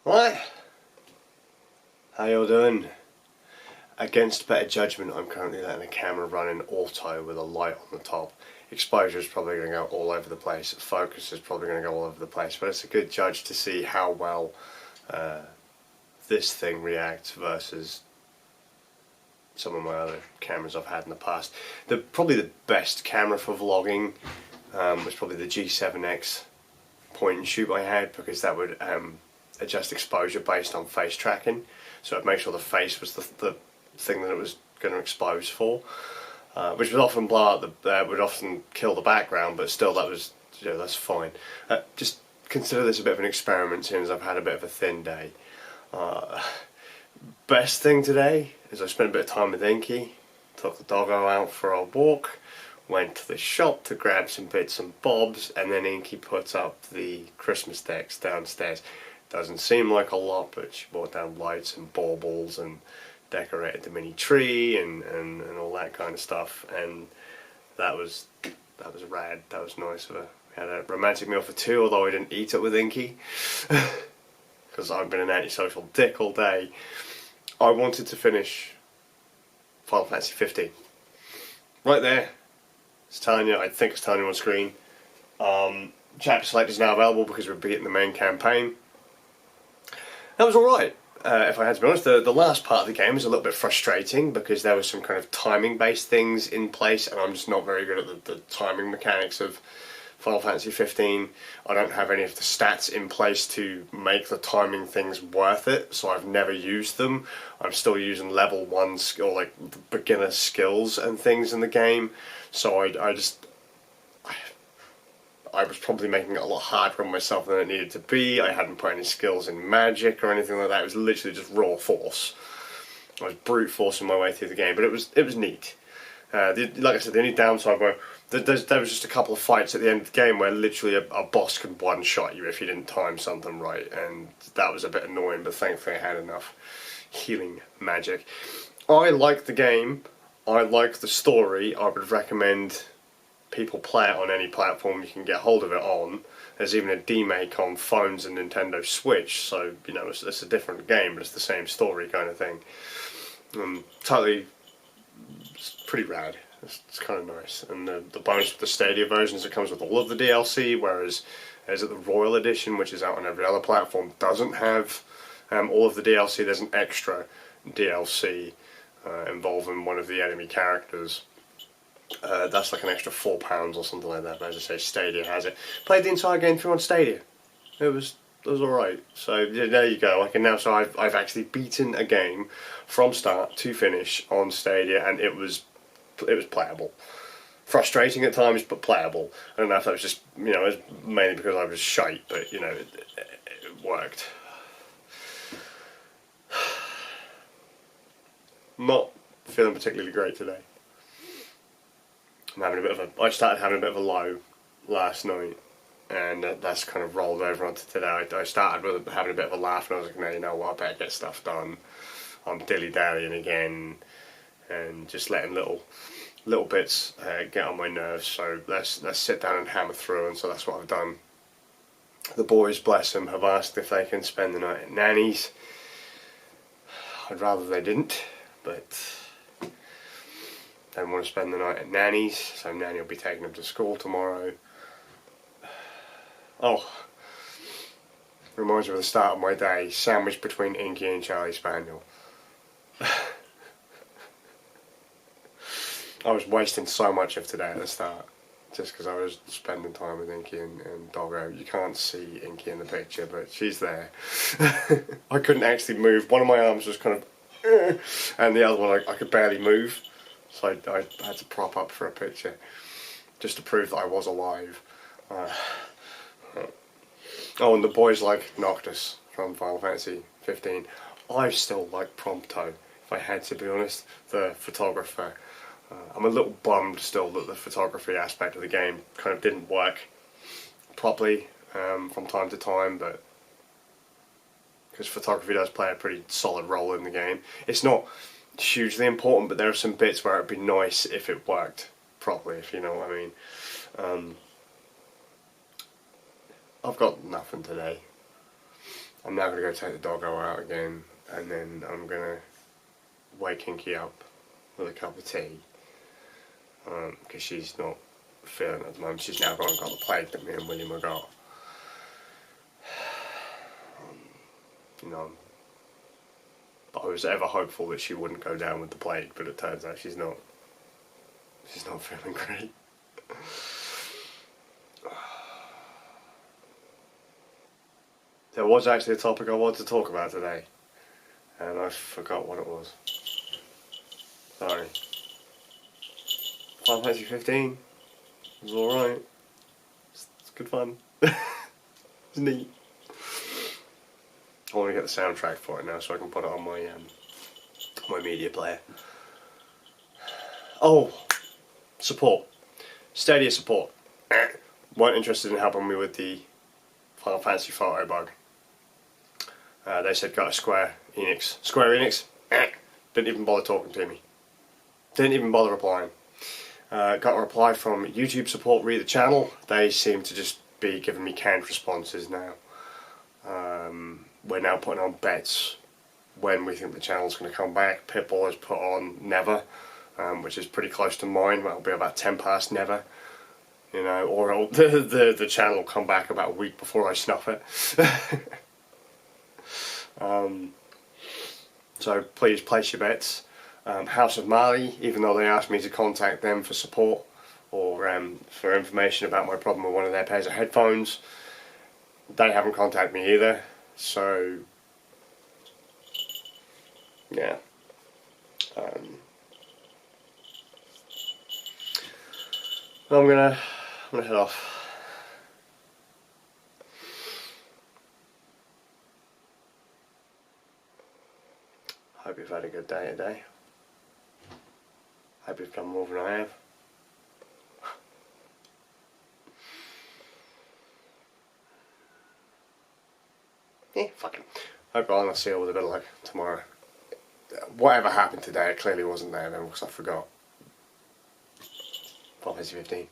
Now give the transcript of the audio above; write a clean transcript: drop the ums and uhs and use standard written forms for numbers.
Right, how y'all doing? Against better judgment, I'm currently letting the camera run in auto with a light on the top. Exposure is probably going to go all over the place. Focus is probably going to go all over the place. But it's a good judge to see how well this thing reacts versus some of my other cameras I've had in the past. Probably the best camera for vlogging was probably the G7X point and shoot I had, because that would adjust exposure based on face tracking, so it'd make sure the face was the thing that it was going to expose for, which would often blow out would often kill the background, but still that was, that's fine. Just consider this a bit of an experiment, seeing as I've had a bit of a thin day. Best thing today is I spent a bit of time with Inky, took the doggo out for a walk, went to the shop to grab some bits and bobs, and then Inky put up the Christmas decks downstairs. Doesn't seem like a lot, but she brought down lights and baubles and decorated the mini tree and all that kind of stuff, and that was rad. That was nice of her. We had a romantic meal for two, although I didn't eat it with Inky because I've been an antisocial dick all day. I wanted to finish Final Fantasy 15. Right there. It's telling you, I think it's telling you on screen. Chapter select is now available because we're beating the main campaign. That was alright, if I had to be honest. The last part of the game is a little bit frustrating because there was some kind of timing based things in place, and I'm just not very good at the timing mechanics of Final Fantasy 15. I don't have any of the stats in place to make the timing things worth it, so I've never used them. I'm still using level 1 skill, like the beginner skills and things in the game, so I was probably making it a lot harder on myself than it needed to be. I hadn't put any skills in magic or anything like that. It was literally just raw force. I was brute forcing my way through the game, but it was neat. Like I said, the only downside were there was just a couple of fights at the end of the game where literally a boss could one-shot you if you didn't time something right, and that was a bit annoying, but thankfully I had enough healing magic. I like the game. I like the story. I would recommend people play it on any platform you can get hold of it on. There's even a demake on phones and Nintendo Switch, so it's a different game, but it's the same story kind of thing. Totally, it's pretty rad. It's kind of nice, and the bonus with the Stadia versions, it comes with all of the DLC, whereas the Royal Edition, which is out on every other platform, doesn't have all of the DLC. There's an extra DLC involving one of the enemy characters. That's like an extra £4 or something like that, but as I say, Stadia has it. Played the entire game through on Stadia. It was alright. So yeah, there you go. So I've actually beaten a game from start to finish on Stadia, and it was playable. Frustrating at times, but playable. I don't know if that was just, it was mainly because I was shite, but it worked. Not feeling particularly great today. I started having a bit of a low last night, and that's kind of rolled over onto today. I started with having a bit of a laugh, and I was like, no, you know what, I better get stuff done. I'm dilly-dallying again, and just letting little bits get on my nerves, so let's sit down and hammer through, and so that's what I've done. The boys, bless them, have asked if they can spend the night at Nanny's. I'd rather they didn't, but they want to spend the night at Nanny's, so Nanny will be taking them to school tomorrow. Oh, reminds me of the start of my day, sandwiched between Inky and Charlie Spaniel. I was wasting so much of today at the start, just because I was spending time with Inky and Doggo. You can't see Inky in the picture, but she's there. I couldn't actually move. One of my arms was kind of, and the other one I could barely move. So I had to prop up for a picture, just to prove that I was alive. Oh, and the boys like Noctis from Final Fantasy 15. I still like Prompto, if I had to be honest, the photographer. I'm a little bummed still that the photography aspect of the game kind of didn't work properly from time to time, but because photography does play a pretty solid role in the game. It's not hugely important, but there are some bits where it'd be nice if it worked properly, if you know what I mean. I've got nothing today. I'm now going to go take the doggo out again, and then I'm going to wake Kinky up with a cup of tea, because she's not feeling it at the moment. She's now gone and got the plague that me and William have got. You know, I was ever hopeful that she wouldn't go down with the plague, but it turns out she's not feeling great. There was actually a topic I wanted to talk about today, and I forgot what it was. Sorry. Final Fantasy 15 was alright. It's good fun. It's neat. I want to get the soundtrack for it now so I can put it on my media player. Oh, support. Stadia support. Weren't interested in helping me with the Final Fantasy photo bug. They said go to Square Enix. Didn't even bother talking to me. Didn't even bother replying. Got a reply from YouTube support re the channel. They seem to just be giving me canned responses now. We're now putting on bets when we think the channel's going to come back. Pitbull has put on never, which is pretty close to mine. That'll be about 10 past never. You know, or the channel will come back about a week before I snuff it. So please place your bets. House of Mali, even though they asked me to contact them for support or for information about my problem with one of their pairs of headphones, they haven't contacted me either. So yeah. I'm gonna head off. Hope you've had a good day today. Hope you've done more than I have. Yeah, fuck it. Hope I'll see you with a bit of luck tomorrow. Whatever happened today, it clearly wasn't there then because I forgot. Final Fantasy 15.